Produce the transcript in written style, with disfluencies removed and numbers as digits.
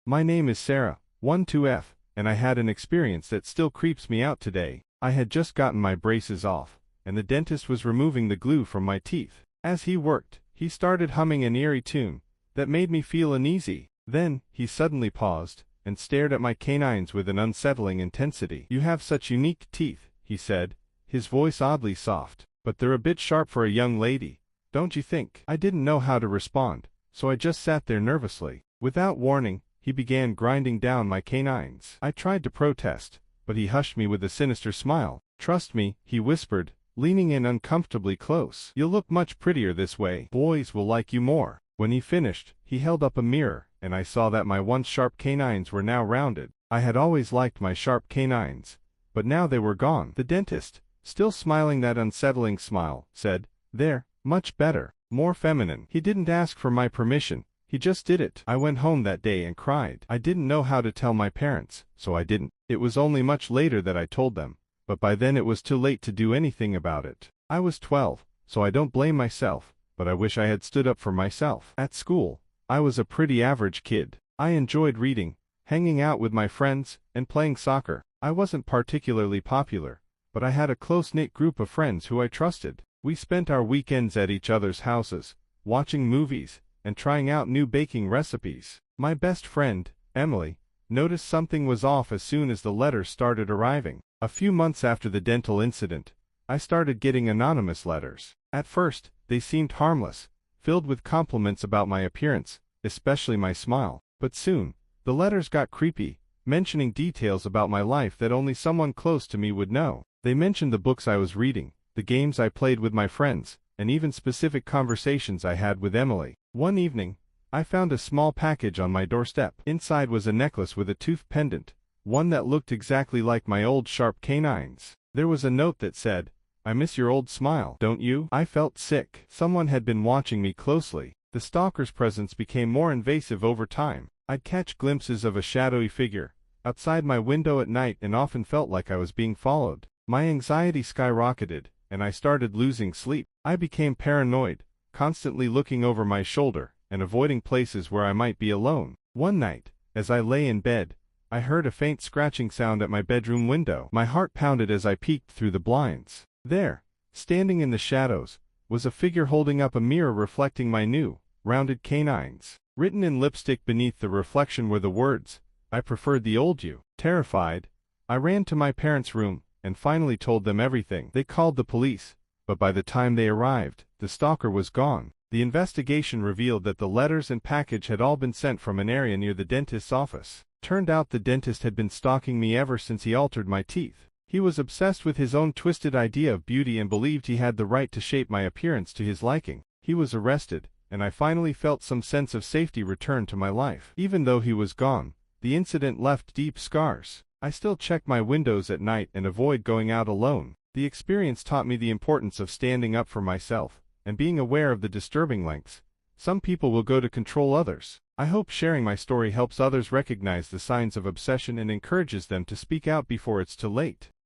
My name is Sarah, 12F, and I had an experience that still creeps me out today. I had just gotten my braces off, and the dentist was removing the glue from my teeth. As he worked, he started humming an eerie tune that made me feel uneasy. Then, he suddenly paused and stared at my canines with an unsettling intensity. "You have such unique teeth," he said, his voice oddly soft. "But they're a bit sharp for a young lady, don't you think?" I didn't know how to respond, so I just sat there nervously. Without warning, he began grinding down my canines. I tried to protest, but he hushed me with a sinister smile. "Trust me," he whispered, leaning in uncomfortably close. "You'll look much prettier this way. Boys will like you more." When he finished, he held up a mirror, and I saw that my once sharp canines were now rounded. I had always liked my sharp canines, but now they were gone. The dentist, still smiling that unsettling smile, said, "There, much better, more feminine." He didn't ask for my permission, he just did it. I went home that day and cried. I didn't know how to tell my parents, so I didn't. It was only much later that I told them, but by then it was too late to do anything about it. I was 12, so I don't blame myself, but I wish I had stood up for myself. At school, I was a pretty average kid. I enjoyed reading, hanging out with my friends, and playing soccer. I wasn't particularly popular, but I had a close-knit group of friends who I trusted. We spent our weekends at each other's houses, watching movies, and trying out new baking recipes. My best friend, Emily, noticed something was off as soon as the letters started arriving. A few months after the dental incident, I started getting anonymous letters. At first, they seemed harmless, filled with compliments about my appearance, especially my smile. But soon, the letters got creepy, mentioning details about my life that only someone close to me would know. They mentioned the books I was reading, the games I played with my friends, and even specific conversations I had with Emily. One evening, I found a small package on my doorstep. Inside was a necklace with a tooth pendant, one that looked exactly like my old sharp canines. There was a note that said, "I miss your old smile, don't you?" I felt sick. Someone had been watching me closely. The stalker's presence became more invasive over time. I'd catch glimpses of a shadowy figure outside my window at night and often felt like I was being followed. My anxiety skyrocketed, and I started losing sleep. I became paranoid, constantly looking over my shoulder and avoiding places where I might be alone. One night, as I lay in bed, I heard a faint scratching sound at my bedroom window. My heart pounded as I peeked through the blinds. There, standing in the shadows, was a figure holding up a mirror reflecting my new, rounded canines. Written in lipstick beneath the reflection were the words, "I preferred the old you." Terrified, I ran to my parents' room and finally told them everything. They called the police, but by the time they arrived, the stalker was gone. The investigation revealed that the letters and package had all been sent from an area near the dentist's office. Turned out the dentist had been stalking me ever since he altered my teeth. He was obsessed with his own twisted idea of beauty and believed he had the right to shape my appearance to his liking. He was arrested, and I finally felt some sense of safety return to my life. Even though he was gone, the incident left deep scars. I still check my windows at night and avoid going out alone. The experience taught me the importance of standing up for myself and being aware of the disturbing lengths some people will go to control others. I hope sharing my story helps others recognize the signs of obsession and encourages them to speak out before it's too late.